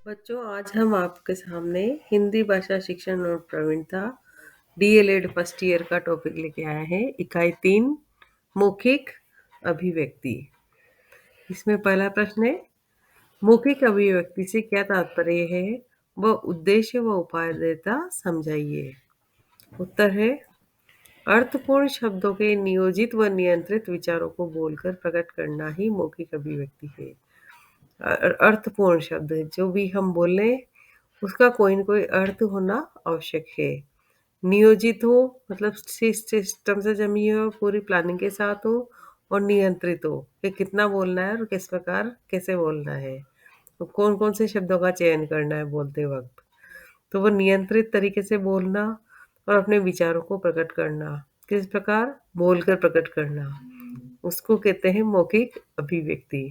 बच्चों, आज हम आपके सामने हिंदी भाषा शिक्षण और प्रवीणता डीएलएड फर्स्ट ईयर का टॉपिक लेके आए हैं। इकाई 3 मौखिक अभिव्यक्ति। इसमें पहला प्रश्न है, मौखिक अभिव्यक्ति से क्या तात्पर्य है, वह उद्देश्य व उपादेयता समझाइए। उत्तर है, अर्थपूर्ण शब्दों के नियोजित व नियंत्रित विचारों को बोलकर प्रकट करना ही मौखिक अभिव्यक्ति है। अर्थपूर्ण शब्द जो भी हम बोले उसका कोई न कोई अर्थ होना आवश्यक है। नियोजित हो मतलब सिस्टम से जमी हो, पूरी प्लानिंग के साथ हो, और नियंत्रित हो कि कितना बोलना है और किस प्रकार कैसे बोलना है, तो कौन कौन से शब्दों का चयन करना है बोलते वक्त। तो वो नियंत्रित तरीके से बोलना और अपने विचारों को प्रकट करना, किस प्रकार बोलकर प्रकट करना, उसको कहते हैं मौखिक अभिव्यक्ति।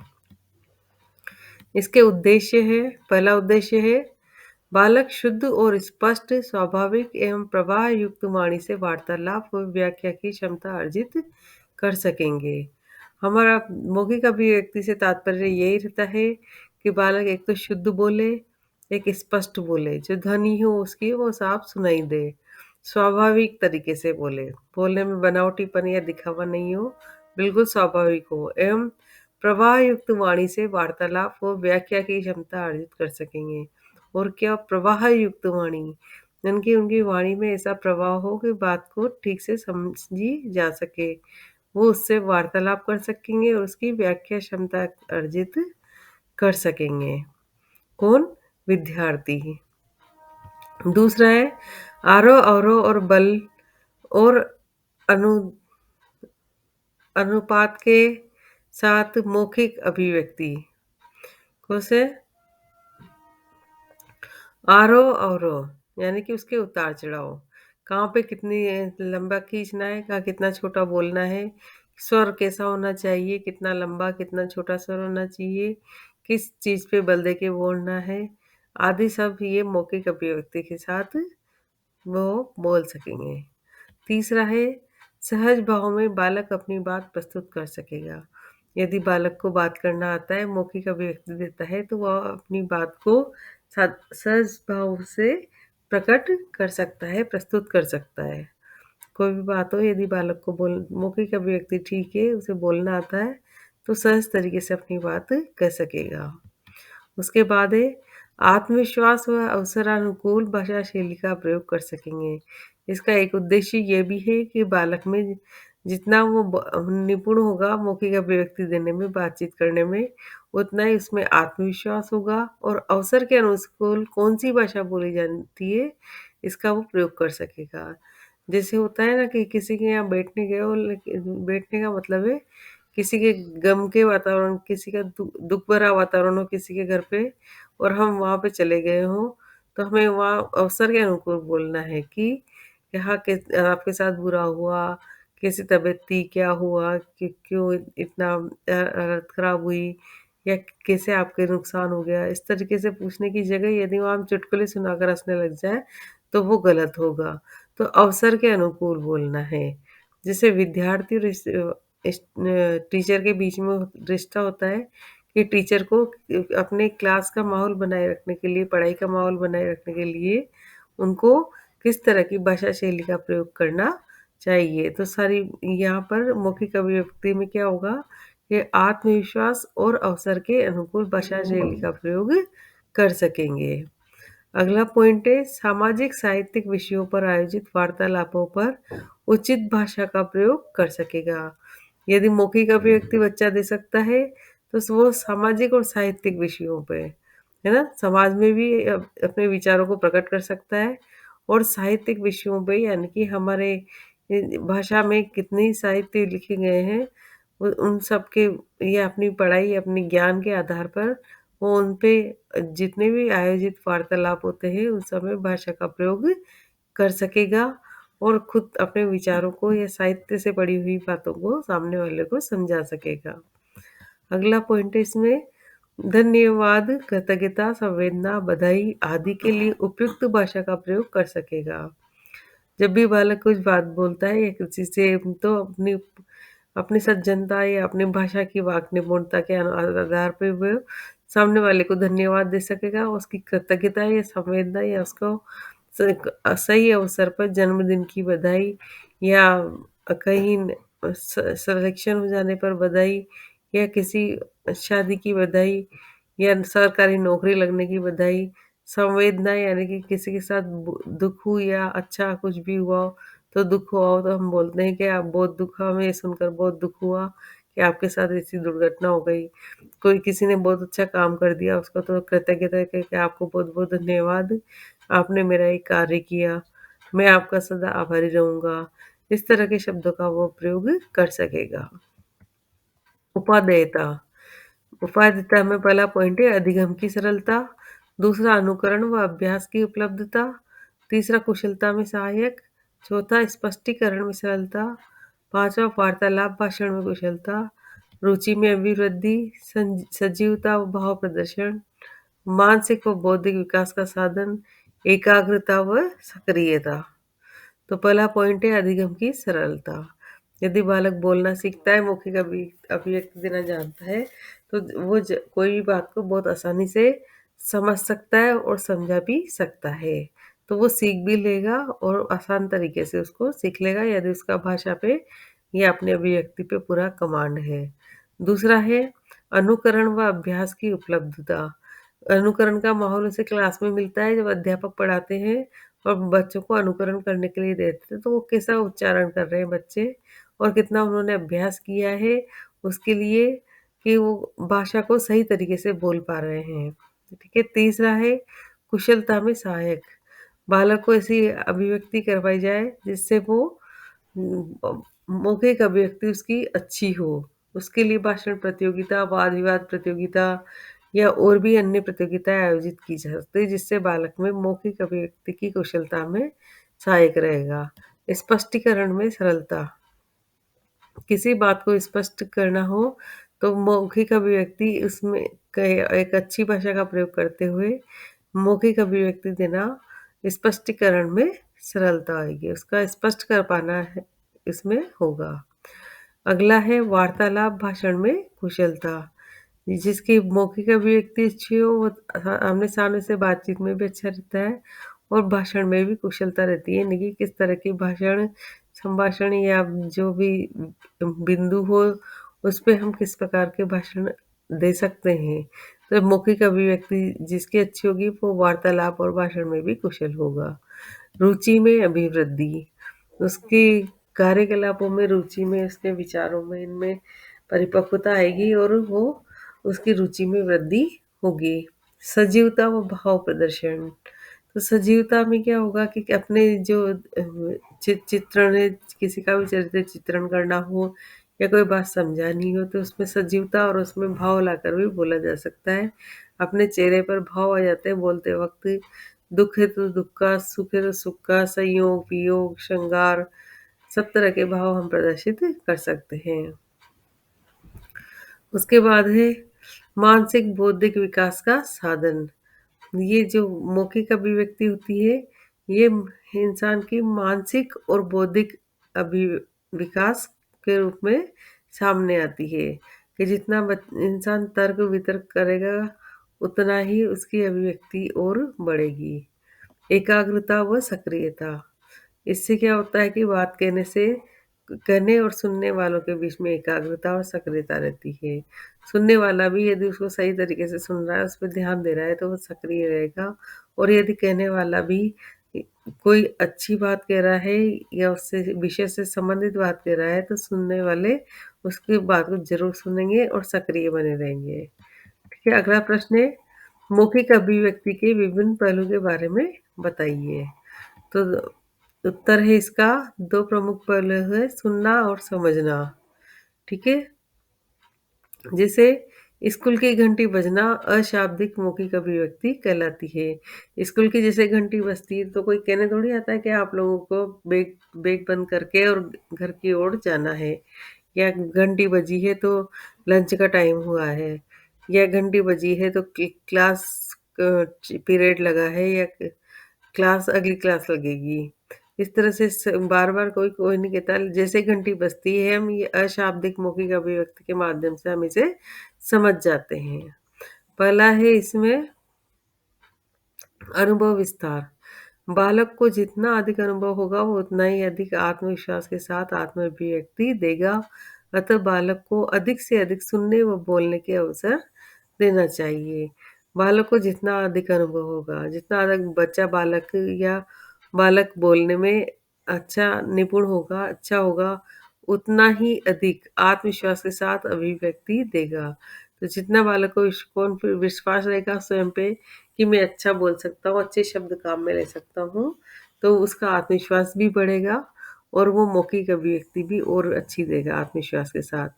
इसके उद्देश्य है, पहला उद्देश्य है, बालक शुद्ध और स्पष्ट, स्वाभाविक एवं प्रवाह युक्त वाणी से वार्तालाप और व्याख्या की क्षमता अर्जित कर सकेंगे। हमारा मौखिक अभिव्यक्ति से तात्पर्य यही रहता है कि बालक एक तो शुद्ध बोले, एक स्पष्ट बोले, जो ध्वनि हो उसकी वो साफ सुनाई दे, स्वाभाविक तरीके से बोले, बोलने में बनावटीपन या दिखावा नहीं हो, बिल्कुल स्वाभाविक हो, एवं प्रवाह युक्त वाणी से वार्तालाप व व्याख्या की क्षमता अर्जित कर सकेंगे। और क्या प्रवाह युक्त वाणी, यानी कि उनकी वाणी में ऐसा प्रवाह हो कि बात को ठीक से समझी जा सके, वो उससे वार्तालाप कर सकेंगे और उसकी व्याख्या क्षमता अर्जित कर सकेंगे। कौन? विद्यार्थी। दूसरा है, आरोह अवरोह और बल और अनु अनुपात के साथ मौखिक अभिव्यक्ति। कैसे? आरोह अवरोह यानी कि उसके उतार चढ़ाव, कहाँ पे कितनी लंबा खींचना है, कहाँ कितना छोटा बोलना है, स्वर कैसा होना चाहिए, कितना लंबा कितना छोटा स्वर होना चाहिए, किस चीज़ पे बल दे के बोलना है, आदि सब ये मौखिक अभिव्यक्ति के साथ वो बोल सकेंगे। तीसरा है, सहज भाव में बालक अपनी बात प्रस्तुत कर सकेगा। यदि बालक को बात करना आता है, मौखिक अभिव्यक्ति देता है, तो वह अपनी बात को सहज भाव से प्रकट कर सकता है, प्रस्तुत कर सकता है। कोई भी बात हो, यदि बालक को मौखिक अभिव्यक्ति ठीक है, उसे बोलना आता है, तो सहज तरीके से अपनी बात कह सकेगा। उसके बाद है, आत्मविश्वास व अवसरानुकूल भाषा शैली का प्रयोग कर सकेंगे। इसका एक उद्देश्य ये भी है कि बालक में जितना वो निपुण होगा मौखिक अभिव्यक्ति देने में, बातचीत करने में, उतना ही उसमें आत्मविश्वास होगा और अवसर के अनुकूल कौन सी भाषा बोली जाती है इसका वो प्रयोग कर सकेगा। जैसे होता है ना कि किसी के यहाँ बैठने गए हो, लेकिन बैठने का मतलब है किसी के गम के वातावरण, किसी का दुख भरा वातावरण हो किसी के घर पे, और हम वहाँ पे चले गए हों, तो हमें वहाँ अवसर के अनुकूल बोलना है कि यहाँ के आपके साथ बुरा हुआ, कैसी तबीयत थी, क्या हुआ, कि क्यों इतना हालत खराब हुई, या कैसे आपके नुकसान हो गया। इस तरीके से पूछने की जगह यदि वहाँ हम चुटकुले सुनाकर हंसने लग जाए तो वो गलत होगा। तो अवसर के अनुकूल बोलना है। जैसे विद्यार्थी और टीचर के बीच में रिश्ता होता है कि टीचर को अपने क्लास का माहौल बनाए रखने के लिए, पढ़ाई का माहौल बनाए रखने के लिए उनको किस तरह की भाषा शैली का प्रयोग करना चाहिए। तो सारी यहाँ पर मौखिक अभिव्यक्ति में क्या होगा कि आत्मविश्वास और अवसर के अनुकूल भाषा शैली का प्रयोग कर सकेंगे। अगला पॉइंट है, सामाजिक साहित्यिक विषयों पर आयोजित वार्तालापों पर उचित भाषा का प्रयोग कर सकेगा। यदि मौखिक अभिव्यक्ति बच्चा दे सकता है तो वो सामाजिक और साहित्यिक विषयों पे, है ना, समाज में भी अपने विचारों को प्रकट कर सकता है, और साहित्यिक विषयों पे यानी कि हमारे भाषा में कितनी साहित्य लिखे गए हैं, उन सब के, ये अपनी पढ़ाई अपनी ज्ञान के आधार पर वो उन पे जितने भी आयोजित वार्तालाप होते हैं उस समय भाषा का प्रयोग कर सकेगा और खुद अपने विचारों को या साहित्य से पढ़ी हुई बातों को सामने वाले को समझा सकेगा। अगला पॉइंट है इसमें, धन्यवाद, कृतज्ञता, संवेदना, बधाई आदि के लिए उपयुक्त भाषा का प्रयोग कर सकेगा। जब भी बालक कुछ बात बोलता है या किसी से, तो अपनी अपनी सज्जनता या अपनी भाषा की वाक् निपुणता के आधार पे वो सामने वाले को धन्यवाद दे सकेगा, उसकी कृतज्ञता या संवेदना या उसको सही अवसर पर जन्मदिन की बधाई या कहीं सिलेक्शन हो जाने पर बधाई या किसी शादी की बधाई या सरकारी नौकरी लगने की बधाई, संवेदना यानी कि किसी के साथ दुख हुआ या अच्छा कुछ भी हुआ हो, तो दुख हुआ हो तो हम बोलते हैं कि आप बहुत दुख हमें ये सुनकर बहुत दुख हुआ कि आपके साथ ऐसी दुर्घटना हो गई। कोई किसी ने बहुत अच्छा काम कर दिया उसको तो कृतज्ञता कह के आपको बहुत-बहुत धन्यवाद, आपने मेरा ये कार्य किया, मैं आपका सदा आभारी रहूँगा। इस तरह के शब्दों का वो प्रयोग कर सकेगा। उपादेयता उपादेयता में पहला पॉइंट है अधिगम की सरलता, दूसरा अनुकरण व अभ्यास की उपलब्धता, तीसरा कुशलता में सहायक, चौथा स्पष्टीकरण में सरलता, पांचवा वार्तालाप भाषण में कुशलता, रुचि में अभिवृद्धि, सजीवता व भाव प्रदर्शन, मानसिक व बौद्धिक विकास का साधन, एकाग्रता व सक्रियता। तो पहला पॉइंट है अधिगम की सरलता। यदि बालक बोलना सीखता है, मौखिक अभिव्यक्ति देना जानता है, तो वो कोई भी बात को बहुत आसानी से समझ सकता है और समझा भी सकता है। तो वो सीख भी लेगा और आसान तरीके से उसको सीख लेगा यदि उसका भाषा पे या अपने अभिव्यक्ति पे पूरा कमांड है। दूसरा है अनुकरण व अभ्यास की उपलब्धता। अनुकरण का माहौल उसे क्लास में मिलता है जब अध्यापक पढ़ाते हैं और बच्चों को अनुकरण करने के लिए देते हैं, तो वो कैसा उच्चारण कर रहे हैं बच्चे और कितना उन्होंने अभ्यास किया है उसके लिए कि वो भाषा को सही तरीके से बोल पा रहे हैं। ठीक है, तीसरा है कुशलता में सहायक। बालक को ऐसी अभिव्यक्ति करवाई जाए जिससे वो मौखिक अभिव्यक्ति उसकी अच्छी हो। उसके लिए भाषण प्रतियोगिता, वाद-विवाद प्रतियोगिता या और भी अन्य प्रतियोगिताएँ आयोजित की जा सकती है जिससे बालक में मौखिक अभिव्यक्ति की कुशलता में सहायक रहेगा। स्पष्टीकरण में सरलता। किसी बात को स्पष्ट करना हो तो मौखिक अभिव्यक्ति उसमें एक अच्छी भाषा का प्रयोग करते हुए मौखिक अभिव्यक्ति देना स्पष्टीकरण में सरलता आएगी, उसका स्पष्ट कर पाना है इसमें होगा। अगला है वार्तालाप भाषण में कुशलता। जिसकी मौखिक अभिव्यक्ति अच्छी हो वो आमने-सामने से बातचीत में भी अच्छा रहता है और भाषण में भी कुशलता रहती है, यानी कि किस तरह की भाषण, संभाषण या जो भी बिंदु हो, उस पे हम किस प्रकार के भाषण दे सकते हैं। तो मौखिक अभिव्यक्ति जिसकी अच्छी होगी वो वार्तालाप और भाषण में भी कुशल होगा। रुचि में अभिवृद्धि, उसकी कार्यकलापों में, रुचि में, उसके विचारों में, इनमें परिपक्वता आएगी और वो उसकी रुचि में वृद्धि होगी। सजीवता व भाव प्रदर्शन, तो सजीवता में क्या होगा कि अपने जो चित्रण है, किसी का भी चरित्र चित्रण करना हो या कोई बात समझानी हो तो उसमें सजीवता और उसमें भाव लाकर भी बोला जा सकता है। अपने चेहरे पर भाव आ जाते हैं बोलते वक़्त, दुःख है तो दुःख का, सुख है तो सुख का, संयोग, वियोग, श्रृंगार, सब तरह के भाव हम प्रदर्शित कर सकते हैं। उसके बाद है मानसिक बौद्धिक विकास का साधन। ये जो मौखिक अभिव्यक्ति होती है, ये इंसान की मानसिक और बौद्धिक अभि विकास के रूप में सामने आती है कि जितना इंसान तर्क-वितर्क करेगा, उतना ही उसकी अभिव्यक्ति और बढ़ेगी। एकाग्रता व सक्रियता, इससे क्या होता है कि बात कहने और सुनने वालों के बीच में एकाग्रता और सक्रियता रहती है। सुनने वाला भी यदि उसको सही तरीके से सुन रहा है, उस पे ध्यान दे रहा है तो वो सक्रिय रहेगा और यदि कहने वाला भी कोई अच्छी बात कह रहा है या उससे विषय से संबंधित बात कह रहा है तो सुनने वाले उसकी बात को ज़रूर सुनेंगे और सक्रिय बने रहेंगे। ठीक है, अगला प्रश्न है मौखिक अभिव्यक्ति के विभिन्न पहलू के बारे में बताइए। तो उत्तर है इसका 2 प्रमुख पहलू है सुनना और समझना। ठीक है? जैसे स्कूल की घंटी बजना अशाब्दिक मौखिक अभिव्यक्ति कहलाती है। स्कूल की जैसे घंटी बजती है तो कोई कहने थोड़ी आता है कि आप लोगों को बैग बैग बंद करके और घर की ओर जाना है या घंटी बजी है तो लंच का टाइम हुआ है या घंटी बजी है तो क्लास पीरियड लगा है या अगली क्लास लगेगी। इस तरह से बार-बार कोई कोई नहीं कहता, जैसे घंटी बजती है हम ये अशाब्दिक मौखिक अभिव्यक्ति के माध्यम से हम इसे समझ जाते हैं। पहला है इसमें अनुभव विस्तार। बालक को जितना अधिक अनुभव होगा वो उतना ही अधिक आत्मविश्वास के साथ आत्म-अभिव्यक्ति देगा। अतः बालक को अधिक से अधिक सुनने व बोलने के अवसर देना चाहिए। बालक को जितना अधिक अनुभव होगा, जितना अधिक बच्चा बालक बोलने में अच्छा निपुण होगा, अच्छा होगा, उतना ही अधिक आत्मविश्वास के साथ अभिव्यक्ति देगा। तो जितना बालक को विश्वास रहेगा स्वयं पे कि मैं अच्छा बोल सकता हूँ, अच्छे शब्द काम में ले सकता हूँ, तो उसका आत्मविश्वास भी बढ़ेगा और वो मौखिक अभिव्यक्ति भी और अच्छी देगा आत्मविश्वास के साथ।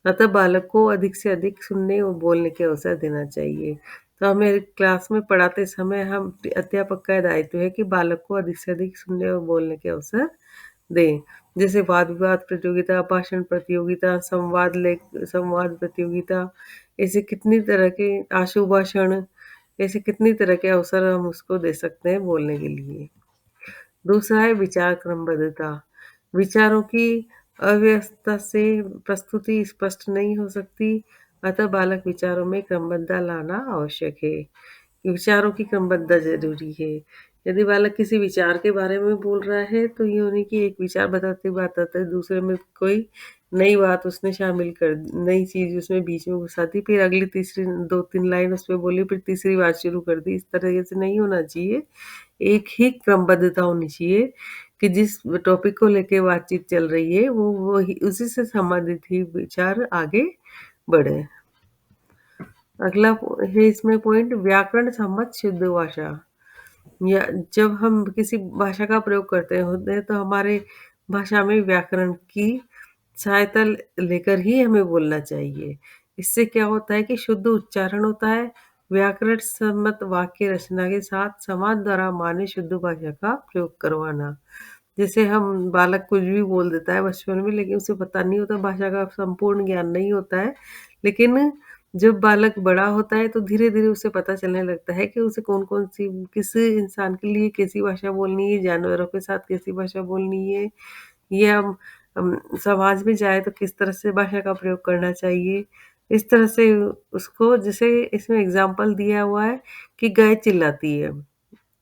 अतः बालक को अधिक से अधिक सुनने और बोलने के अवसर देना चाहिए। तो हमें क्लास में पढ़ाते समय हम अध्यापक का दायित्व है कि बालक को अधिक से अधिक सुनने और बोलने के अवसर दें। जैसे वाद-विवाद प्रतियोगिता, भाषण प्रतियोगिता, संवाद प्रतियोगिता, ऐसे कितनी तरह के आशु भाषण, ऐसे कितनी तरह के अवसर हम उसको दे सकते हैं बोलने के लिए। दूसरा है विचार क्रमबद्धता। विचारों की अव्यवस्था से प्रस्तुति स्पष्ट नहीं हो सकती, अतः बालक विचारों में क्रमबद्धता लाना आवश्यक है। विचारों की क्रमबद्धता ज़रूरी है। यदि बालक किसी विचार के बारे में बोल रहा है, तो ये नहीं कि एक विचार बताते-बताते दूसरे में कोई नई बात उसने शामिल कर नई चीज़ उसमें बीच में घुसा दी, फिर अगली तीसरी 2-3 लाइन उसमें बोली, फिर तीसरी बात शुरू कर दी। इस तरह से नहीं होना चाहिए। एक ही क्रमबद्धता होनी चाहिए कि जिस टॉपिक को लेके बातचीत चल रही है, वो वही उसी से संबंधित ही विचार आगे बढ़े। अगला है इसमें पॉइंट व्याकरण सम्मत शुद्ध भाषा। या जब हम किसी भाषा का प्रयोग करते होते हैं तो हमारे भाषा में व्याकरण की सहायता लेकर ही हमें बोलना चाहिए। इससे क्या होता है कि शुद्ध उच्चारण होता है, व्याकरण सम्मत वाक्य रचना के साथ समाज द्वारा मान्य शुद्ध भाषा का प्रयोग करवाना। जैसे हम बालक कुछ भी बोल देता है बचपन में लेकिन उसे पता नहीं होता, भाषा का संपूर्ण ज्ञान नहीं होता है। लेकिन जब बालक बड़ा होता है तो धीरे-धीरे उसे पता चलने लगता है कि उसे कौन-कौन सी किस इंसान के लिए कैसी भाषा बोलनी है, जानवरों के साथ कैसी भाषा बोलनी है, या समाज में जाए तो किस तरह से भाषा का प्रयोग करना चाहिए। इस तरह से उसको जैसे इसमें एग्ज़ाम्पल दिया हुआ है कि गाय चिल्लाती है।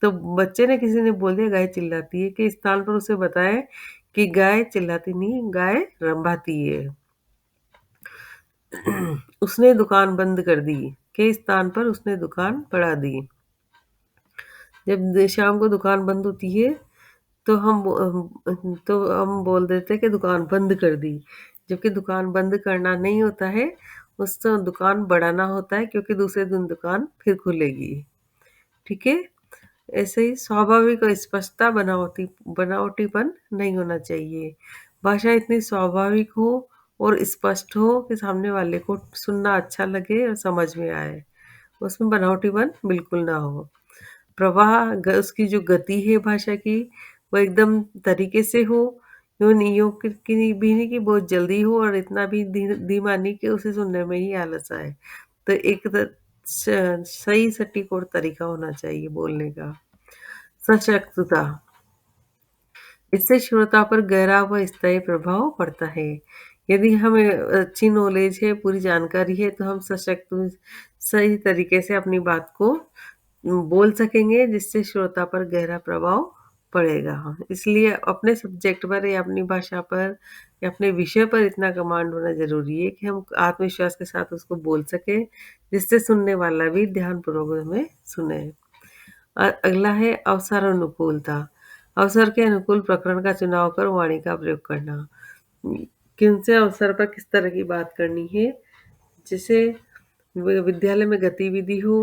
तो बच्चे ने किसी ने बोल दिया गाय चिल्लाती है के स्थान पर उसे बताएँ कि गाय चिल्लाती नहीं, गाय रंभाती है। उसने दुकान बंद कर दी के स्थान पर उसने दुकान बढ़ा दी। जब शाम को दुकान बंद होती है तो हम बोल देते हैं कि दुकान बंद कर दी, जबकि दुकान बंद करना नहीं होता है, उसको दुकान बढ़ाना होता है क्योंकि दूसरे दिन दुकान फिर खुलेगी। ठीक है? ऐसे ही स्वाभाविक और स्पष्टता बनावटीपन नहीं होना चाहिए। भाषा इतनी स्वाभाविक हो और स्पष्ट हो कि सामने वाले को सुनना अच्छा लगे और समझ में आए। उसमें बनावटीपन बिल्कुल ना हो। प्रवाह उसकी जो गति है भाषा की वो एकदम तरीके से हो, यूँ नहीं हो कि भी नहीं कि बहुत जल्दी हो और इतना भी धीमा नहीं कि उसे सुनने में ही आलस आए। तो एक सही सटीक और तरीका होना चाहिए बोलने का। सशक्तता, इससे श्रोता पर गहरा व स्थायी प्रभाव पड़ता है। यदि हमें अच्छी नॉलेज है, पूरी जानकारी है, तो हम सही तरीके से अपनी बात को बोल सकेंगे, जिससे श्रोता पर गहरा प्रभाव पड़ेगा। इसलिए अपने सब्जेक्ट पर या अपनी भाषा पर या अपने विषय पर इतना कमांड होना ज़रूरी है कि हम आत्मविश्वास के साथ उसको बोल सकें, जिससे सुनने वाला भी ध्यानपूर्वक हमें सुने। अगला है अवसर अनुकूलता। अवसर के अनुकूल प्रकरण का चुनाव कर वाणी का प्रयोग करना। किन से अवसर पर किस तरह की बात करनी है, जैसे विद्यालय में गतिविधि हो,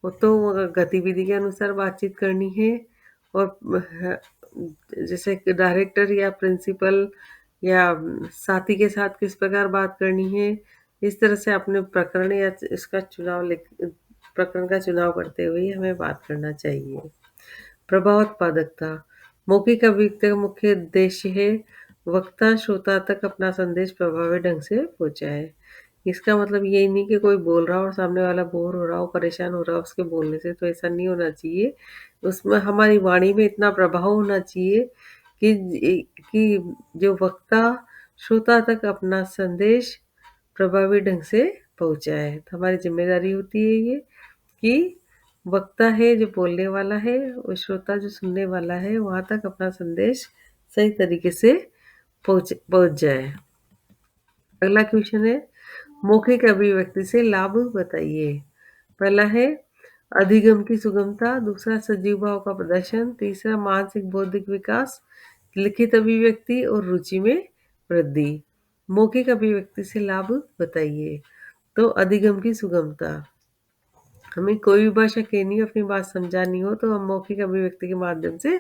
वो तो गतिविधि के अनुसार बातचीत करनी है और जैसे कि डायरेक्टर या प्रिंसिपल या साथी के साथ किस प्रकार बात करनी है, इस तरह से अपने प्रकरण या इसका प्रकरण का चुनाव करते हुए हमें बात करना चाहिए। प्रभावोत्पादकता, मौखिक अभिव्यक्ति का मुख्य उद्देश्य है वक्ता श्रोता तक अपना संदेश प्रभावी ढंग से पहुँचाए। इसका मतलब ये नहीं कि कोई बोल रहा हो और सामने वाला बोर हो रहा हो, परेशान हो रहा हो उसके बोलने से, तो ऐसा नहीं होना चाहिए। उसमें हमारी वाणी में इतना प्रभाव होना चाहिए कि जो वक्ता श्रोता तक अपना संदेश प्रभावी ढंग से पहुँचाए। तो हमारी ज़िम्मेदारी होती है ये कि वक्ता है जो बोलने वाला है और श्रोता जो सुनने वाला है वहाँ तक अपना संदेश सही तरीके से पहुँच जाए। अगला क्वेश्चन है मौखिक अभिव्यक्ति से लाभ बताइए। पहला है अधिगम की सुगमता, दूसरा सजीव भाव का प्रदर्शन, तीसरा मानसिक बौद्धिक विकास, लिखित अभिव्यक्ति और रुचि में वृद्धि। मौखिक अभिव्यक्ति से लाभ बताइए। तो अधिगम की सुगमता, हमें कोई भी भाषा कहनी हो, अपनी बात समझानी हो तो हम मौखिक अभिव्यक्ति के माध्यम से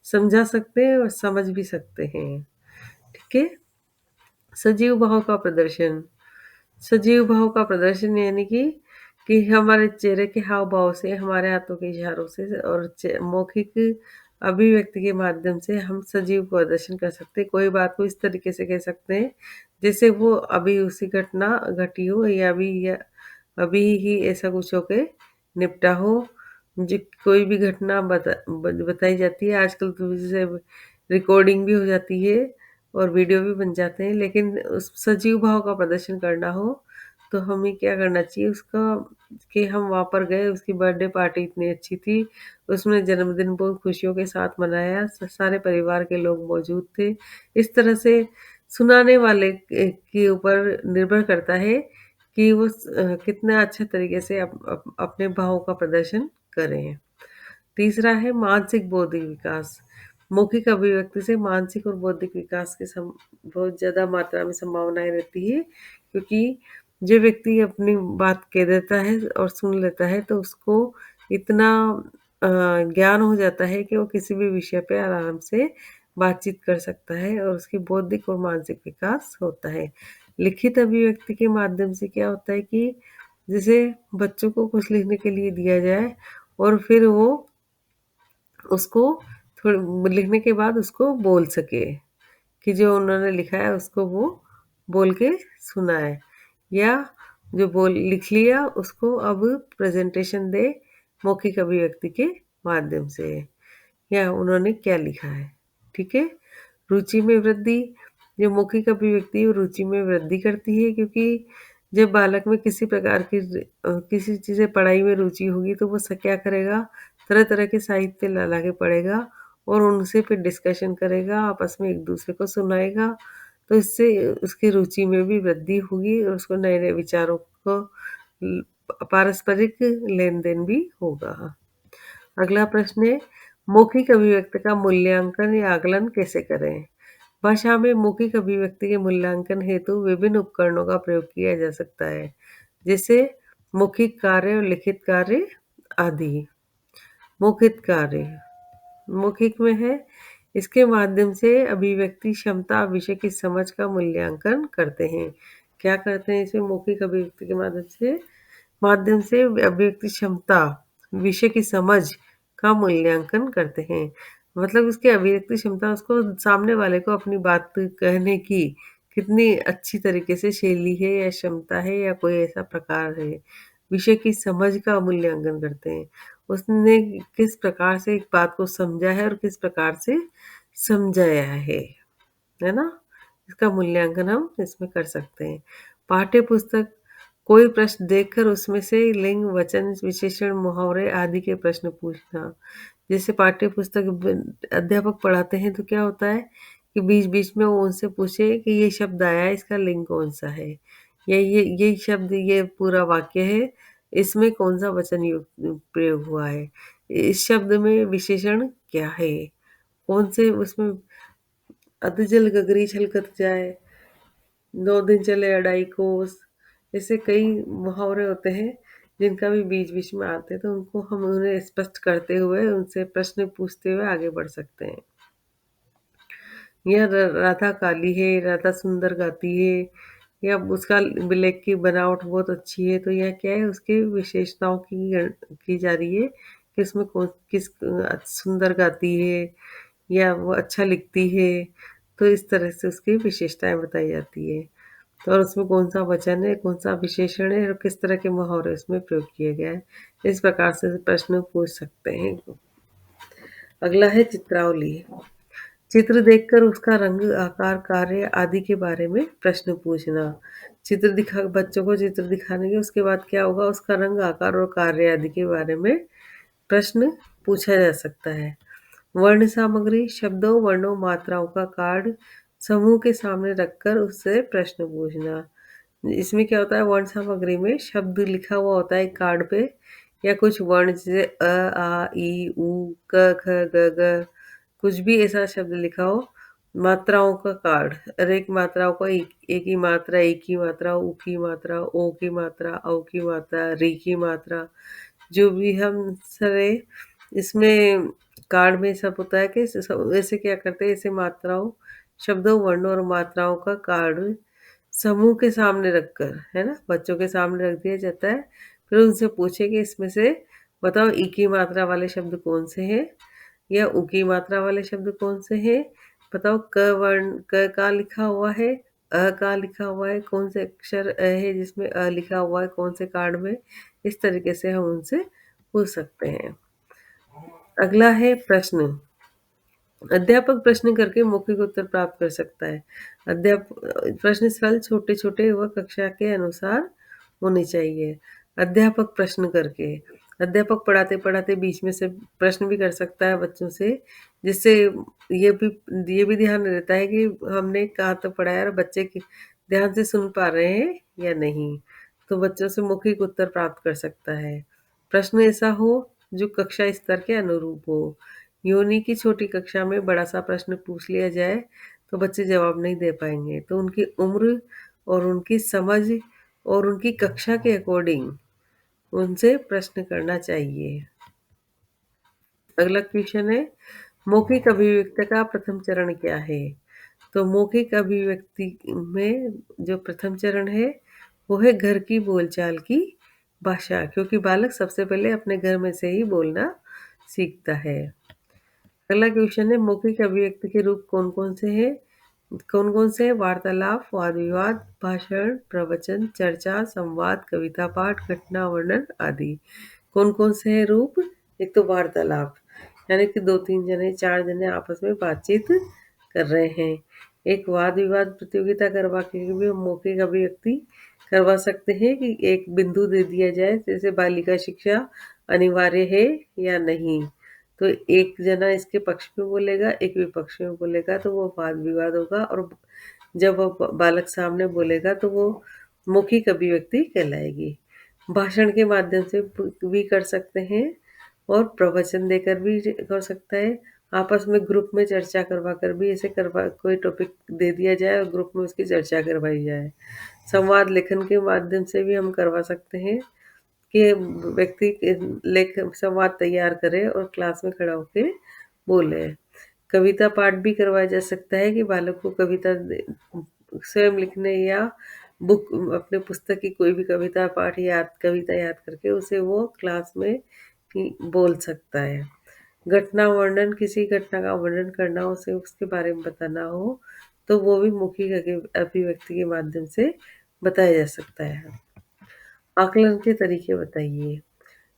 समझा सकते हैं और समझ भी सकते हैं। ठीक है। सजीव भाव का प्रदर्शन, सजीव भाव का प्रदर्शन यानी कि हमारे चेहरे के हाव भाव से, हमारे हाथों के इशारों से और मौखिक अभिव्यक्ति के माध्यम से हम सजीव प्रदर्शन कर सकते हैं। कोई बात को इस तरीके से कह सकते हैं जैसे वो अभी उसी घटना घटी हो या अभी ही ऐसा कुछ होके निपटा हो। जो कोई भी घटना बताई जाती है आजकल तो जैसे रिकॉर्डिंग भी हो जाती है और वीडियो भी बन जाते हैं, लेकिन उस सजीव भाव का प्रदर्शन करना हो तो हमें क्या करना चाहिए उसका, कि हम वहाँ पर गए, उसकी बर्थडे पार्टी इतनी अच्छी थी, उसने जन्मदिन बहुत खुशियों के साथ मनाया, सारे परिवार के लोग मौजूद थे। इस तरह से सुनाने वाले के ऊपर निर्भर करता है कि वो कितना अच्छे तरीके से अपने भावों का प्रदर्शन करें। तीसरा है मानसिक बौद्धिक विकास। मौखिक अभिव्यक्ति से मानसिक और बौद्धिक विकास की बहुत ज़्यादा मात्रा में संभावनाएं रहती है, क्योंकि जो व्यक्ति अपनी बात कह देता है और सुन लेता है तो उसको इतना ज्ञान हो जाता है कि वो किसी भी विषय पे आराम से बातचीत कर सकता है और उसकी बौद्धिक और मानसिक विकास होता है। लिखित अभिव्यक्ति के माध्यम से क्या होता है कि जैसे बच्चों को कुछ लिखने के लिए दिया जाए और फिर वो उसको लिखने के बाद उसको बोल सके, कि जो उन्होंने लिखा है उसको वो बोल के सुनाए, या जो बोल लिख लिया उसको अब प्रेजेंटेशन दे मौखिक अभिव्यक्ति के माध्यम से, या उन्होंने क्या लिखा है। ठीक है। रुचि में वृद्धि, जो मौखिक अभिव्यक्ति है वो रुचि में वृद्धि करती है, क्योंकि जब बालक में किसी प्रकार की किसी चीज़ें पढ़ाई में रुचि होगी तो वो क्या करेगा, तरह तरह के साहित्य ला के पढ़ेगा और उनसे फिर डिस्कशन करेगा, आपस में एक दूसरे को सुनाएगा। तो इससे उसकी रुचि में भी वृद्धि होगी और उसको नए नए विचारों को पारस्परिक लेन देन भी होगा। अगला प्रश्न है मौखिक अभिव्यक्ति का मूल्यांकन या आकलन कैसे करें। भाषा में मौखिक अभिव्यक्ति के मूल्यांकन हेतु विभिन्न उपकरणों का प्रयोग किया जा सकता है, जैसे मौखिक कार्य और लिखित कार्य आदि। मौखिक कार्य मौखिक में है, इसके माध्यम से अभिव्यक्ति क्षमता विषय की समझ का मूल्यांकन करते हैं। क्या करते हैं इसमें मौखिक अभिव्यक्ति के माध्यम से अभिव्यक्ति क्षमता विषय की समझ का मूल्यांकन करते हैं। मतलब उसकी अभिव्यक्ति क्षमता, उसको सामने वाले को अपनी बात कहने की कितनी अच्छी तरीके से शैली है या क्षमता है या कोई ऐसा प्रकार है। विषय की समझ का मूल्यांकन करते हैं, उसने किस प्रकार से एक बात को समझा है और किस प्रकार से समझाया है ना? इसका मूल्यांकन हम इसमें कर सकते हैं। पाठ्य पुस्तक, कोई प्रश्न देखकर उसमें से लिंग, वचन, विशेषण, मुहावरे आदि के प्रश्न पूछना। जैसे पाठ्य पुस्तक अध्यापक पढ़ाते हैं तो क्या होता है कि बीच-बीच में वो उनसे पूछे कि ये शब्द आया है, इसका लिंग कौन-सा है? या ये शब्द, ये पूरा वाक्य है, इसमें कौन-सा वचन प्रयोग हुआ है? इस शब्द में विशेषण क्या है? कौन से उसमें अधजल गगरी छलकत जाए, 2 दिन चले अढ़ाई कोस, ऐसे कई मुहावरे होते हैं जिनका भी बीच-बीच में आते हैं, तो उनको हम उन्हें स्पष्ट करते हुए, उनसे प्रश्न पूछते हुए आगे बढ़ सकते हैं। या राधा काली है, राधा सुंदर गाती है, या उसका लेग की बनावट बहुत अच्छी है, तो यह क्या है, उसकी विशेषताओं की जा रही है कि उसमें किस सुंदर गाती है या वो अच्छा लिखती है, तो इस तरह से उसकी विशेषताएं बताई जाती है। तो और उसमें कौन-सा वचन है, कौन-सा विशेषण है और किस तरह के मुहावरे उसमें प्रयोग किया गया है। इस प्रकार से प्रश्न पूछ सकते हैं। अगला है चित्रावली। चित्र देखकर उसका रंग, आकार, कार्य आदि के बारे में प्रश्न पूछना। चित्र दिखा बच्चों को चित्र दिखाने के उसके बाद क्या होगा, उसका रंग, आकार और कार्य आदि के बारे में प्रश्न पूछा जा सकता है। वर्ण सामग्री, शब्दों, वर्णों, मात्राओं का कार्ड समूह के सामने रखकर उससे प्रश्न पूछना। इसमें क्या होता है, वर्ण सामग्री में शब्द लिखा हुआ होता है एक कार्ड पे, या कुछ वर्ण जैसे अ, आ, ई, उ, क, ख, ग, घ, कुछ भी ऐसा शब्द लिखा हो। मात्राओं का कार्ड, हर एक मात्राओं को एक ही मात्रा, एक ही मात्रा, उ की मात्रा, ओ की मात्रा, औ की मात्रा, री की मात्रा, जो भी हम सारे इसमें कार्ड में सब होता है कि ऐसे क्या करते हैं, ऐसे मात्राओं, शब्दों, वर्णों और मात्राओं का कार्ड समूह के सामने रखकर, है ना, बच्चों के सामने रख दिया जाता है। फिर उनसे पूछे कि इसमें से बताओ ई की मात्रा वाले शब्द कौन से हैं, या उ की मात्रा वाले शब्द कौन से हैं। बताओ क वर्ण, क का लिखा हुआ है, अ का लिखा हुआ है, कौन से अक्षर अ है जिसमें अ लिखा हुआ है, कौन से कार्ड में। इस तरीके से हम उनसे पूछ सकते हैं। अगला है प्रश्न। अध्यापक प्रश्न करके मौखिक उत्तर प्राप्त कर सकता है। अध्याप प्रश्न स्थल छोटे-छोटे व कक्षा के अनुसार होने चाहिए। अध्यापक प्रश्न करके, अध्यापक पढ़ाते-पढ़ाते बीच में से प्रश्न भी कर सकता है बच्चों से, जिससे ये भी ध्यान रहता है कि हमने कहाँ तक पढ़ाया और बच्चे ध्यान से सुन पा रहे हैं या नहीं। तो बच्चों से मौखिक उत्तर प्राप्त कर सकता है। प्रश्न ऐसा हो जो कक्षा स्तर के अनुरूप हो। यूँ की छोटी कक्षा में बड़ा-सा प्रश्न पूछ लिया जाए, तो बच्चे जवाब नहीं दे पाएँगे। तो उनकी उम्र और उनकी समझ और उनकी कक्षा के अकॉर्डिंग उनसे प्रश्न करना चाहिए। अगला क्वेश्चन है, मौखिक अभिव्यक्ति का प्रथम चरण क्या है? तो मौखिक अभिव्यक्ति में जो प्रथम चरण है, वो है घर की बोलचाल की भाषा, क्योंकि बालक सबसे पहले अपने घर में से ही बोलना सीखता है। अगला क्वेश्चन है, मौखिक अभिव्यक्ति के रूप कौन-कौन से हैं? कौन-कौन से हैं? वार्तालाप, वाद-विवाद, भाषण, प्रवचन, चर्चा, संवाद, कविता पाठ, घटना वर्णन आदि। कौन-कौन से हैं रूप? एक तो वार्तालाप, यानी कि 2-3 जने, 4 जने आपस में बातचीत कर रहे हैं। एक वाद-विवाद प्रतियोगिता करवा के भी हम मौखिक अभिव्यक्ति करवा सकते हैं कि एक बिंदु दे दिया जाए, जैसे बालिका शिक्षा अनिवार्य है या नहीं। तो एक जना इसके पक्ष में बोलेगा, एक विपक्ष में बोलेगा, तो वो वाद-विवाद होगा, और जब वो बालक सामने बोलेगा तो वो मौखिक अभिव्यक्ति कहलाएगी। भाषण के माध्यम से भी कर सकते हैं, और प्रवचन देकर भी कर सकता है। आपस में ग्रुप में चर्चा करवा कर भी ऐसे करवा कोई टॉपिक दे दिया जाए और ग्रुप में उसकी चर्चा करवाई जाए। संवाद लेखन के माध्यम से भी हम करवा सकते हैं कि व्यक्ति लेख संवाद तैयार करे और क्लास में खड़ा होके बोले। कविता पाठ भी करवाया जा सकता है कि बालक को स्वयं लिखने या बुक अपने पुस्तक की कोई भी कविता याद करके उसे वो क्लास में बोल सकता है। घटना वर्णन, किसी घटना का वर्णन करना, उसे उसके बारे में बताना हो, तो वो भी मौखिक अभिव्यक्ति के माध्यम से बताया जा सकता है। आकलन के तरीके बताइए।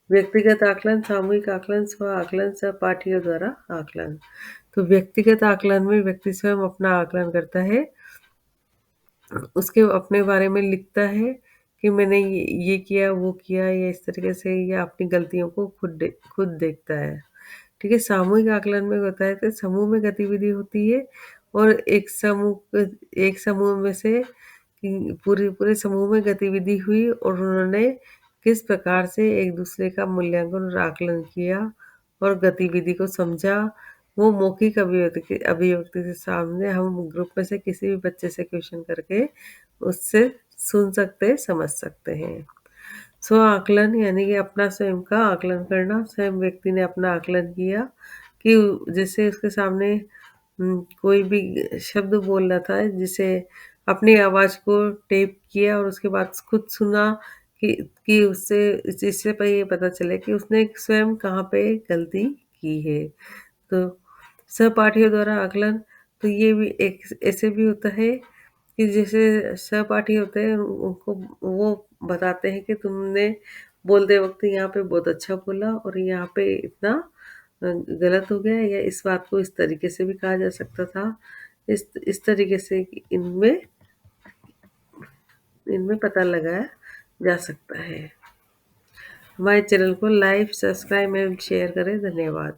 व्यक्तिगत आकलन, सामूहिक आकलन, स्व आकलन, सहपाठियों द्वारा आकलन। तो व्यक्तिगत आकलन में व्यक्ति स्वयं अपना आकलन करता है, उसके अपने बारे में लिखता है कि मैंने ये किया, वो किया, या इस तरीके से, या अपनी गलतियों को खुद देखता है। ठीक है, सामूहिक आकलन में होता है कि समूह में गतिविधि होती है, और एक समूह में से पूरे पूरे समूह में गतिविधि हुई और उन्होंने किस प्रकार से एक दूसरे का मूल्यांकन और आकलन किया और गतिविधि को समझा। वो मौखिक अभिव्यक्ति के सामने हम ग्रुप में से किसी भी बच्चे से क्वेश्चन करके उससे सुन सकते हैं, समझ सकते हैं। स्व आकलन यानी कि अपना स्वयं का आकलन करना। स्वयं व्यक्ति ने अपना आकलन किया कि जैसे उसके सामने कोई भी शब्द बोलना था, जिसे अपनी आवाज़ को टेप किया और उसके बाद खुद सुना कि उससे इससे ये पता चले कि उसने स्वयं कहाँ पे गलती की है। तो सहपाठियों द्वारा आकलन, तो ये भी एक ऐसे भी होता है कि जैसे सहपाठी होते हैं, उनको वो बताते हैं कि तुमने बोलते वक़्त यहाँ पे बहुत अच्छा बोला और यहाँ पे इतना गलत हो गया, या इस बात को इस तरीके से भी कहा जा सकता था। इस तरीके से इनमें इनमें पता लगाया जा सकता है। हमारे चैनल को लाइक, सब्सक्राइब एवं शेयर करें। धन्यवाद।